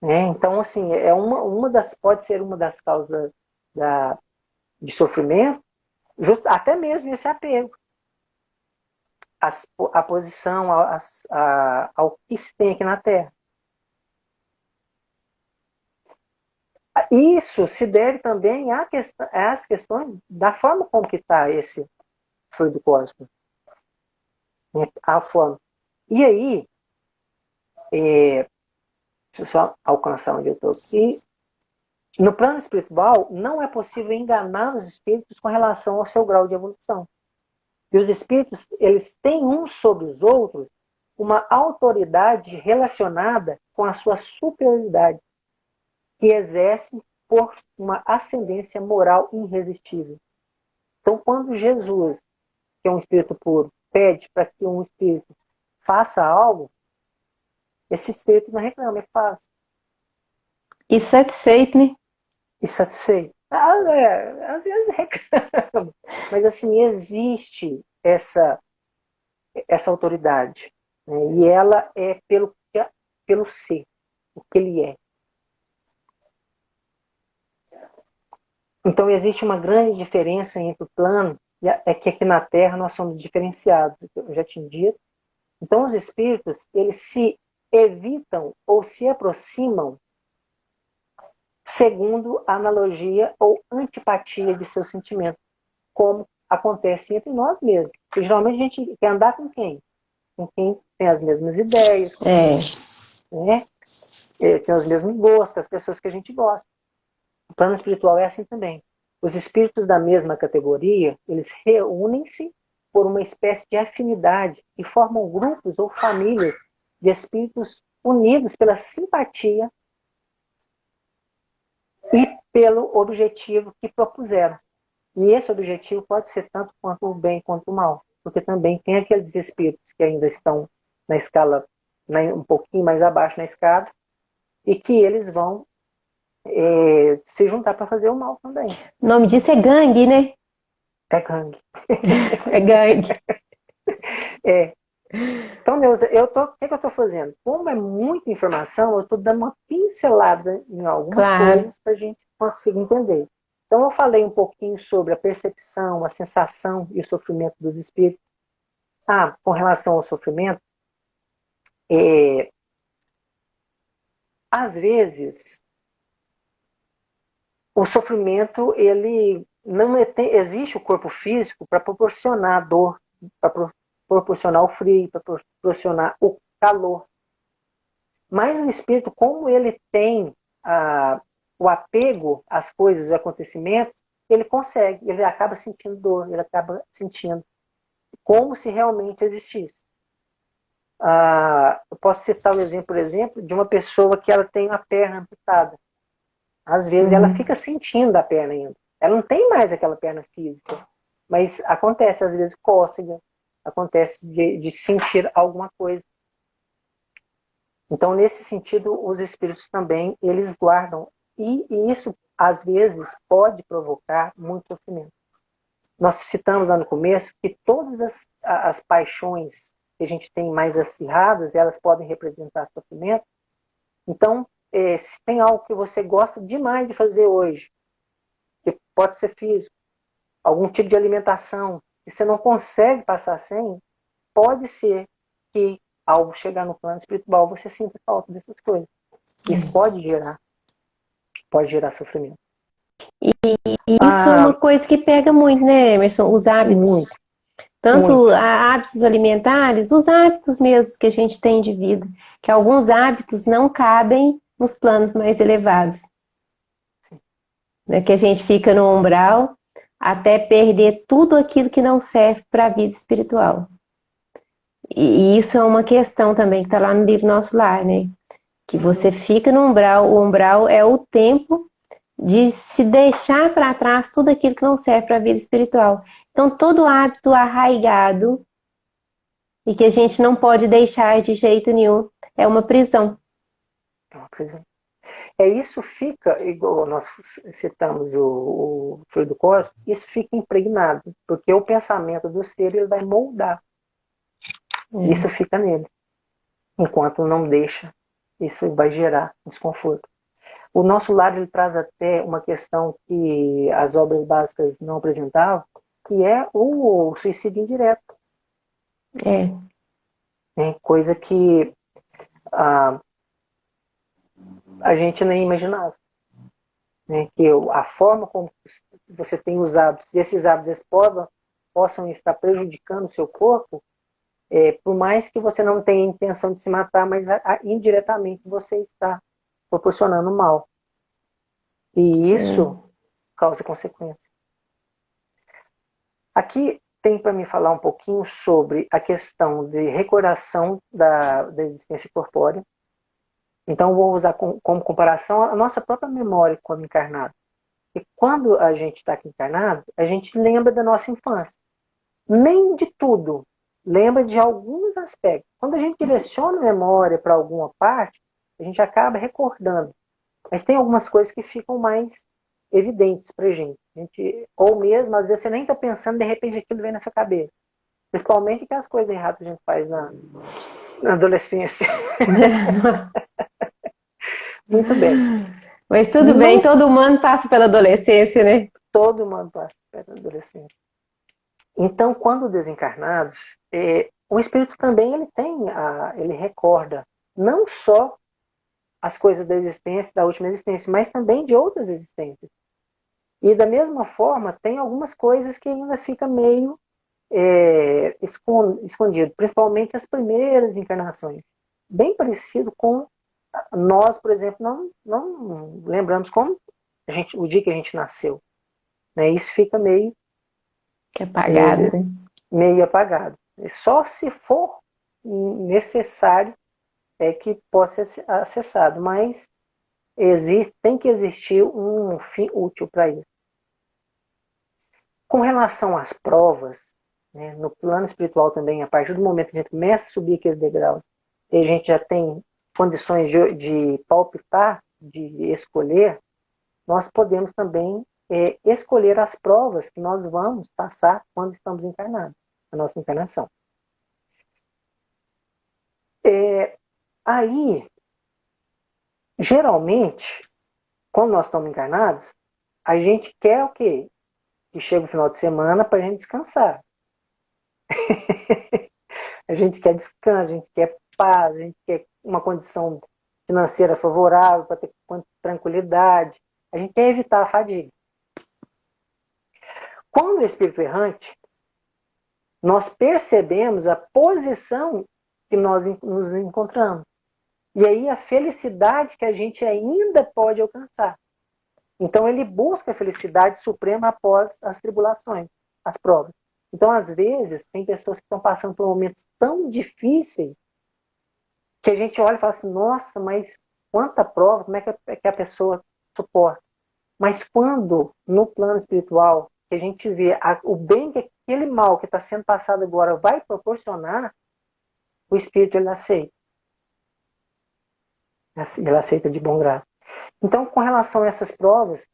Então, assim, pode ser uma das causas de sofrimento, até mesmo esse apego. A posição ao que se tem aqui na Terra. Isso se deve também às questões da forma como que está esse fluido cósmico. A forma. E aí, deixa eu só alcançar onde eu estou aqui. No plano espiritual, não é possível enganar os espíritos com relação ao seu grau de evolução. E os espíritos, eles têm uns sobre os outros uma autoridade relacionada com a sua superioridade, que exerce por uma ascendência moral irresistível. Então, quando Jesus, que é um espírito puro, pede para que um espírito faça algo, esse espírito não reclama, ele faz. E satisfeito, né? E satisfeito. Às vezes reclama. Mas, assim, existe essa autoridade. Né? E ela é pelo ser, o que ele é. Então, existe uma grande diferença entre o plano, é que aqui na Terra nós somos diferenciados, eu já tinha dito. Então, os espíritos, eles se evitam ou se aproximam segundo a analogia ou antipatia de seus sentimentos, como acontece entre nós mesmos. Porque, geralmente a gente quer andar com quem? Com quem tem as mesmas ideias, né? Tem os mesmos gostos, com as pessoas que a gente gosta. O plano espiritual é assim também. Os espíritos da mesma categoria, eles reúnem-se por uma espécie de afinidade e formam grupos ou famílias de espíritos unidos pela simpatia e pelo objetivo que propuseram. E esse objetivo pode ser tanto quanto o bem quanto o mal, porque também tem aqueles espíritos que ainda estão na escala, um pouquinho mais abaixo na escada, e que eles vão se juntar para fazer o mal também. O nome disso é gangue, né? É gangue. É gangue. Então, Neuza, o que eu estou fazendo? Como é muita informação, eu estou dando uma pincelada em algumas coisas para a gente conseguir entender. Então, eu falei um pouquinho sobre a percepção, a sensação e o sofrimento dos espíritos. Com relação ao sofrimento, às vezes, o sofrimento, ele não existe o corpo físico para proporcionar dor, para proporcionar o frio, para proporcionar o calor. Mas o espírito, como ele tem o apego às coisas, aos acontecimentos, ele consegue, ele acaba sentindo dor, ele acaba sentindo como se realmente existisse. Eu posso citar o exemplo, por exemplo, de uma pessoa que ela tem a perna amputada. Às vezes ela fica sentindo a perna ainda. Ela não tem mais aquela perna física, mas acontece às vezes cócega, acontece de sentir alguma coisa. Então, nesse sentido, os espíritos também, eles guardam. E isso, às vezes, pode provocar muito sofrimento. Nós citamos lá no começo que todas as paixões que a gente tem mais acirradas, elas podem representar sofrimento. Então, se tem algo que você gosta demais de fazer hoje, que pode ser físico, algum tipo de alimentação, que você não consegue passar sem, pode ser que, ao chegar no plano espiritual, você sinta falta dessas coisas. Isso pode gerar sofrimento. Isso é uma coisa que pega muito, né, Emerson? Os hábitos. Muito. Tanto Muito. hábitos alimentares, os hábitos mesmos que a gente tem de vida. Que alguns hábitos não cabem nos planos mais elevados. Né, que a gente fica no umbral até perder tudo aquilo que não serve para a vida espiritual. E isso é uma questão também que está lá no livro Nosso Lar, né? Que você fica no umbral, o umbral é o tempo de se deixar para trás tudo aquilo que não serve para a vida espiritual. Então, todo hábito arraigado e que a gente não pode deixar de jeito nenhum é uma prisão. É uma prisão. Isso fica, igual nós citamos o fluido cósmico, isso fica impregnado, porque o pensamento do ser ele vai moldar. Isso fica nele. Enquanto não deixa, isso vai gerar desconforto. O Nosso Lar ele traz até uma questão que as obras básicas não apresentavam, que é o suicídio indireto. Coisa que a gente nem imaginava. Que a forma como você tem os hábitos, e esses hábitos possam estar prejudicando o seu corpo, por mais que você não tenha intenção de se matar, mas indiretamente você está proporcionando mal. E isso causa consequência. Aqui tem para me falar um pouquinho sobre a questão de recordação da existência corpórea. Então, vou usar como comparação a nossa própria memória quando encarnado. E quando a gente está aqui encarnado, a gente lembra da nossa infância. Nem de tudo. Lembra de alguns aspectos. Quando a gente direciona a memória para alguma parte, a gente acaba recordando. Mas tem algumas coisas que ficam mais evidentes para a gente. Ou mesmo, às vezes, você nem está pensando, de repente aquilo vem na sua cabeça. Principalmente aquelas coisas erradas que a gente faz na adolescência. Muito bem. Mas tudo bem, todo mundo passa pela adolescência, né? Todo mundo passa pela adolescência. Então, quando desencarnados, o espírito também ele recorda não só as coisas da existência, da última existência, mas também de outras existências. E da mesma forma, tem algumas coisas que ainda fica meio escondido, principalmente as primeiras encarnações. Bem parecido com nós, por exemplo, não lembramos como o dia que a gente nasceu. Isso fica meio apagado, né? Meio apagado. Só se for necessário que possa ser acessado, mas tem que existir um fim útil para isso. Com relação às provas, no plano espiritual também, a partir do momento que a gente começa a subir aqueles degraus, e a gente já tem condições de palpitar, de escolher, nós podemos também escolher as provas que nós vamos passar quando estamos encarnados, a nossa encarnação. Aí, geralmente, quando nós estamos encarnados, a gente quer o quê? Que chegue o final de semana para a gente descansar. A gente quer descanso, a gente quer paz, a gente quer uma condição financeira favorável para ter tranquilidade. A gente quer evitar a fadiga. Quando o espírito errante, nós percebemos a posição que nós nos encontramos. E aí a felicidade que a gente ainda pode alcançar. Então ele busca a felicidade suprema após as tribulações, as provas. Então, às vezes, tem pessoas que estão passando por momentos tão difíceis que a gente olha e fala assim, nossa, mas quanta prova, como é que a pessoa suporta? Mas quando, no plano espiritual, que a gente vê o bem que aquele mal que está sendo passado agora vai proporcionar, o espírito ele aceita. Ele aceita de bom grado. Então, com relação a essas provas,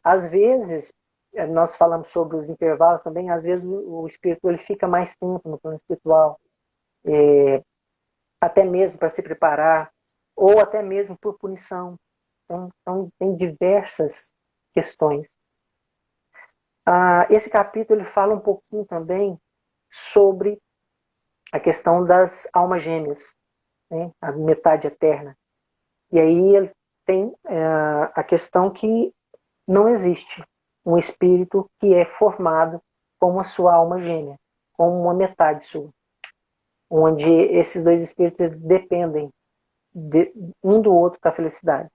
às vezes, nós falamos sobre os intervalos também, às vezes o espírito ele fica mais tempo no plano espiritual, até mesmo para se preparar, ou até mesmo por punição. Então tem diversas questões. Esse capítulo ele fala um pouquinho também sobre a questão das almas gêmeas, né? A metade eterna. E aí ele tem a questão que não existe um espírito que é formado como a sua alma gêmea, como uma metade sua, onde esses dois espíritos dependem um do outro para a felicidade.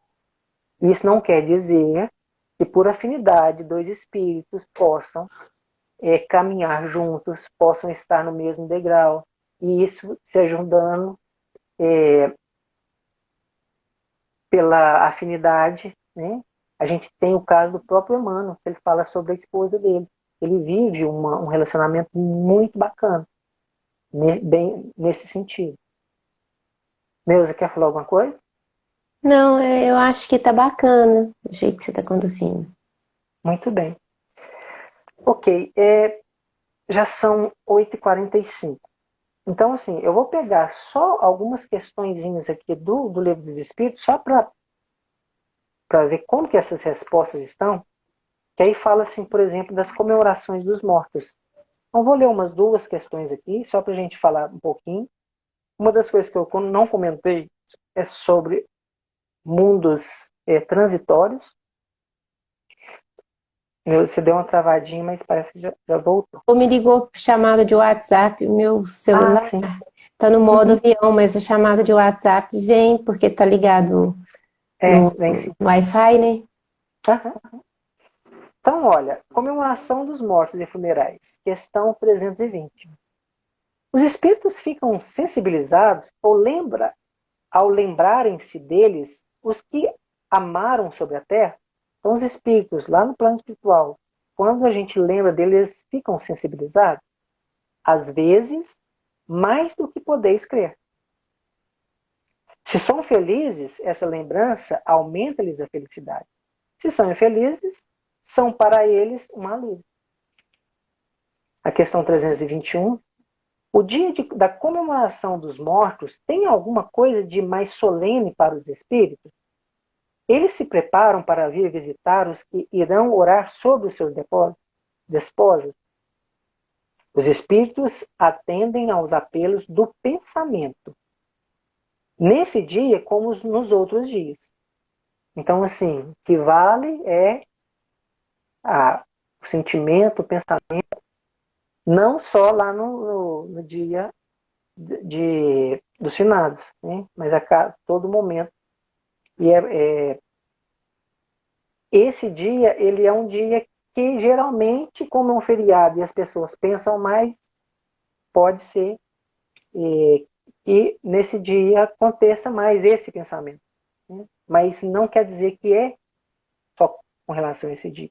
Isso não quer dizer que por afinidade dois espíritos possam caminhar juntos, possam estar no mesmo degrau, e isso se ajudando pela afinidade, né? A gente tem o caso do próprio Emmanuel, que ele fala sobre a esposa dele. Ele vive um relacionamento muito bacana, né? Bem nesse sentido. Neuza, quer falar alguma coisa? Não, eu acho que tá bacana o jeito que você tá conduzindo. Muito bem. Ok, já são 8h45. Então, assim, eu vou pegar só algumas questõezinhas aqui do Livro dos Espíritos, só para ver como que essas respostas estão, que aí fala, assim, por exemplo, das comemorações dos mortos. Então, vou ler umas duas questões aqui, só para a gente falar um pouquinho. Uma das coisas que eu não comentei é sobre mundos transitórios. Você deu uma travadinha, mas parece que já voltou. Ou me ligou por chamada de WhatsApp, o meu celular sim. tá no modo avião, mas a chamada de WhatsApp vem porque tá ligado Vem sim. no Wi-Fi, né? Uhum. Então, olha, comemoração dos mortos e funerais, questão 320. Os espíritos ficam sensibilizados ao lembrarem-se deles os que amaram sobre a terra. Então, os espíritos, lá no plano espiritual, quando a gente lembra deles, eles ficam sensibilizados. Às vezes, mais do que podeis crer. Se são felizes, essa lembrança aumenta-lhes a felicidade. Se são infelizes, são para eles um alívio. A questão 321. O dia da comemoração dos mortos tem alguma coisa de mais solene para os espíritos? Eles se preparam para vir visitar os que irão orar sobre os seus despojos. Os espíritos atendem aos apelos do pensamento. Nesse dia, como nos outros dias. Então, assim, o que vale é o sentimento, o pensamento, não só lá no dia dos finados, né? Mas a todo momento. E esse dia, ele é um dia que geralmente, como é um feriado e as pessoas pensam mais, pode ser que nesse dia aconteça mais esse pensamento, né? Mas não quer dizer que é só com relação a esse dia.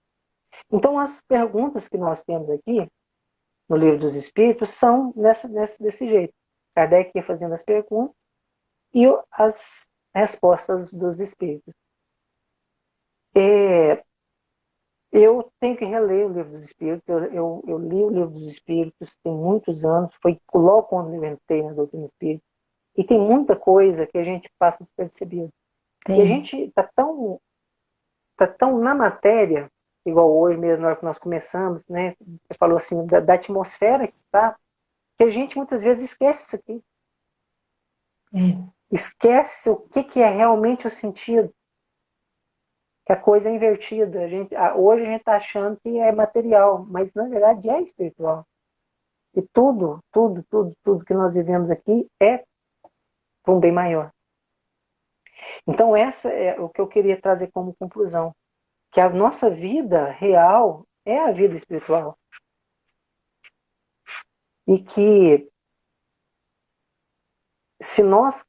Então, as perguntas que nós temos aqui no Livro dos Espíritos são desse jeito. Kardec ia fazendo as perguntas e as respostas dos Espíritos. Eu tenho que reler o Livro dos Espíritos. Eu li o Livro dos Espíritos tem muitos anos. Foi logo quando eu entrei na doutrina espírita. E tem muita coisa que a gente passa despercebido. E a gente está tão na matéria, igual hoje mesmo, na hora que nós começamos, né? Você falou assim, da atmosfera que a gente muitas vezes esquece isso aqui. Esquece o que é realmente o sentido. que a coisa é invertida. Hoje a gente está achando que é material, mas na verdade é espiritual. E tudo que nós vivemos aqui é para um bem maior. Então essa é o que eu queria trazer como conclusão, que a nossa vida real é a vida espiritual. E que se nós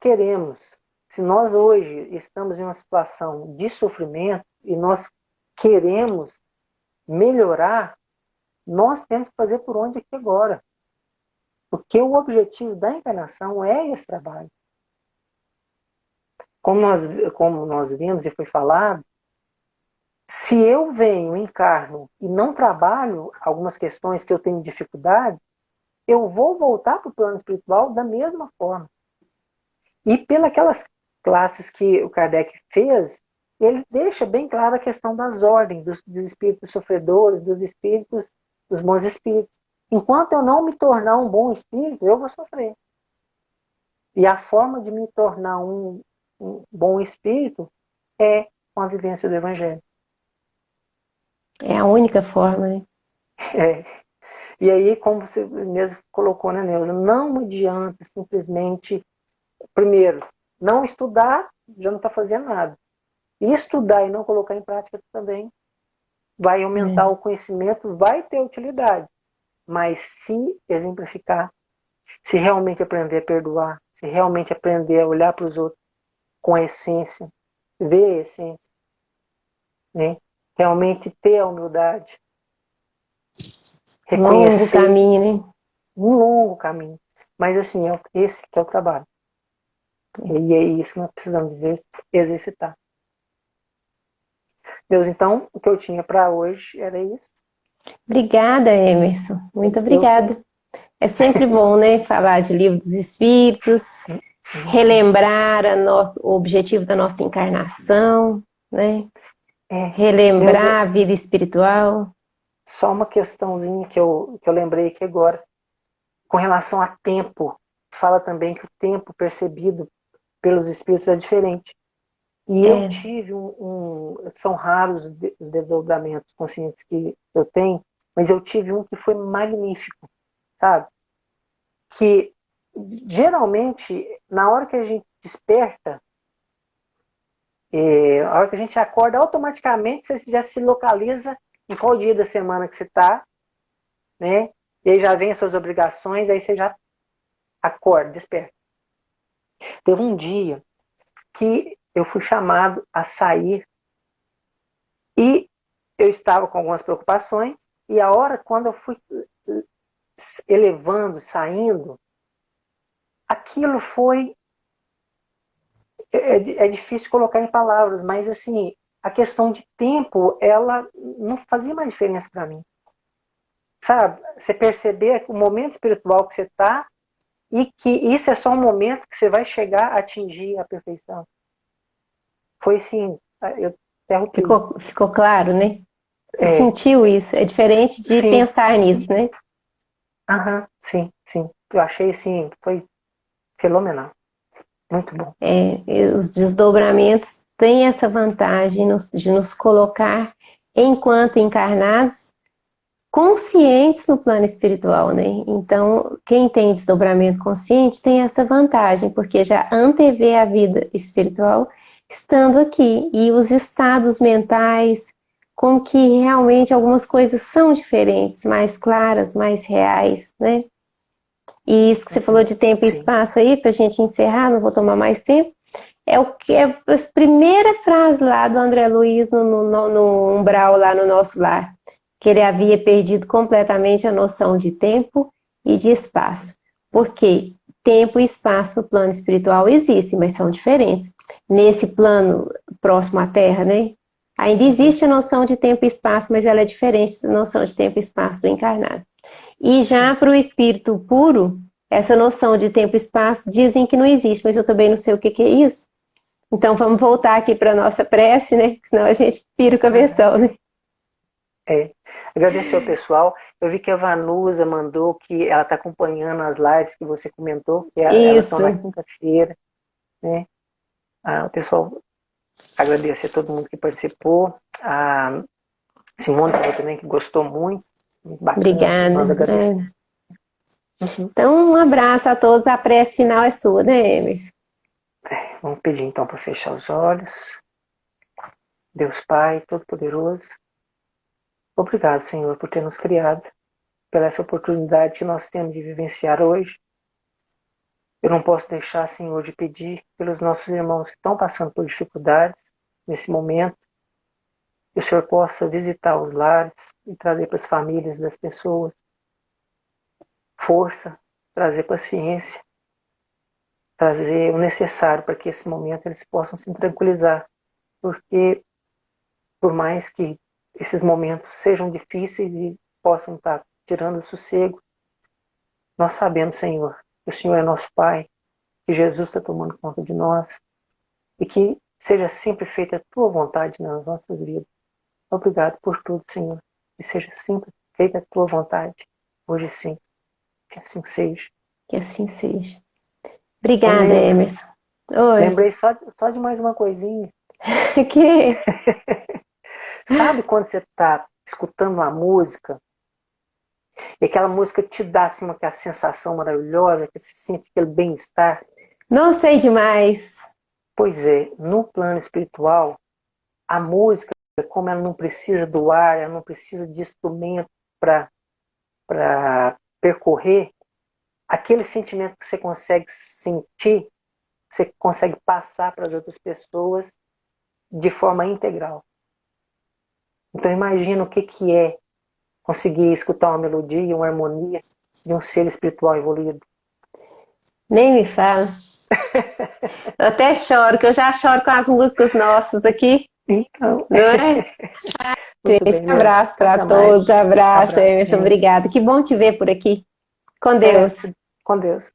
hoje estamos em uma situação de sofrimento e nós queremos melhorar, nós temos que fazer por onde aqui agora. Porque o objetivo da encarnação é esse trabalho. Como nós vimos e foi falado, se eu venho, encarno e não trabalho algumas questões que eu tenho dificuldade, eu vou voltar para o plano espiritual da mesma forma. E pelas classes que o Kardec fez, ele deixa bem clara a questão das ordens, dos espíritos sofredores, dos bons espíritos. Enquanto eu não me tornar um bom espírito, eu vou sofrer. E a forma de me tornar um bom espírito é com a vivência do Evangelho. É a única forma, né? E aí, como você mesmo colocou, né, Neuza, não adianta simplesmente, primeiro, não estudar, já não está fazendo nada. E estudar e não colocar em prática também vai aumentar o conhecimento, vai ter utilidade. Mas se exemplificar, se realmente aprender a perdoar, se realmente aprender a olhar para os outros com a essência, ver a essência, né? Realmente ter a humildade, reconhecer. Longo caminho, né? Um longo caminho. Mas assim, esse que é o trabalho. E é isso que nós precisamos exercitar. Deus, então, o que eu tinha para hoje era isso. Obrigada, Emerson. Muito obrigada. É sempre bom, né, falar de Livro dos Espíritos, relembrar o objetivo da nossa encarnação, né? Relembrar a vida espiritual. Só uma questãozinha que eu lembrei aqui agora. Com relação a tempo, fala também que o tempo percebido pelos espíritos é diferente. E eu tive são raros os desdobramentos conscientes que eu tenho, mas eu tive um que foi magnífico, sabe? Que geralmente, na hora que a gente desperta, a hora que a gente acorda, automaticamente você já se localiza em qual dia da semana que você está, né? E aí já vem as suas obrigações, aí você já acorda, desperta. Teve um dia que eu fui chamado a sair e eu estava com algumas preocupações e a hora quando eu fui elevando, saindo, aquilo foi... É difícil colocar em palavras, mas assim, a questão de tempo, ela não fazia mais diferença para mim. Sabe? Você perceber o momento espiritual que você está e que isso é só um momento que você vai chegar a atingir a perfeição. Foi assim, eu interrompi. Ficou claro, né? Você sentiu isso? É diferente de pensar nisso, né? Sim. Eu achei assim, foi fenomenal. Muito bom. Os desdobramentos têm essa vantagem de nos colocar, enquanto encarnados, conscientes no plano espiritual, né? Então, quem tem desdobramento consciente tem essa vantagem, porque já antevê a vida espiritual estando aqui. E os estados mentais, com que realmente algumas coisas são diferentes, mais claras, mais reais, né? E isso que você falou de tempo e espaço aí, para a gente encerrar, não vou tomar mais tempo, é o que é a primeira frase lá do André Luiz no umbral lá no nosso lar, que ele havia perdido completamente a noção de tempo e de espaço. Porque tempo e espaço no plano espiritual existem, mas são diferentes. Nesse plano próximo à Terra, né? Ainda existe a noção de tempo e espaço, mas ela é diferente da noção de tempo e espaço do encarnado. E já para o espírito puro, essa noção de tempo e espaço dizem que não existe, mas eu também não sei o que é isso. Então vamos voltar aqui para a nossa prece, né? Senão a gente pira o cabeção, né? Agradecer ao pessoal. Eu vi que a Vanusa mandou que ela está acompanhando as lives que você comentou, que elas estão na quinta-feira, né? O pessoal Agradecer a todo mundo que participou. A Simone falou também que gostou muito. Bacana. Obrigada. Então, um abraço a todos. A prece final é sua, né, Emerson? Vamos pedir então para fechar os olhos. Deus Pai Todo-Poderoso, obrigado, Senhor, por ter nos criado, pela essa oportunidade que nós temos de vivenciar hoje. Eu não posso deixar, Senhor, de pedir pelos nossos irmãos que estão passando por dificuldades nesse momento, que o Senhor possa visitar os lares e trazer para as famílias das pessoas força, trazer paciência, trazer o necessário para que esse momento eles possam se tranquilizar, porque por mais que esses momentos sejam difíceis e possam estar tirando o sossego, nós sabemos, Senhor, que o Senhor é nosso Pai, que Jesus está tomando conta de nós e que seja sempre feita a Tua vontade nas nossas vidas. Obrigado por tudo, Senhor, que seja sempre feita a Tua vontade, hoje sim, que assim seja. Que assim seja. Obrigada, Emerson. Oi. Lembrei só de mais uma coisinha. Que? Sabe quando você está escutando uma música e aquela música te dá assim, aquela sensação maravilhosa, que você sente aquele bem-estar? Não sei demais. Pois é, no plano espiritual, a música, como ela não precisa do ar, ela não precisa de instrumento para percorrer, aquele sentimento que você consegue sentir, você consegue passar para as outras pessoas de forma integral. Então imagina o que é conseguir escutar uma melodia, uma harmonia de um ser espiritual evoluído. Nem me fala. Eu até choro, que eu já choro com as músicas nossas aqui. Então. Não é? Gente, um abraço para todos. Abraço, Emerson. Obrigada. Que bom te ver por aqui. Com Deus. Com Deus.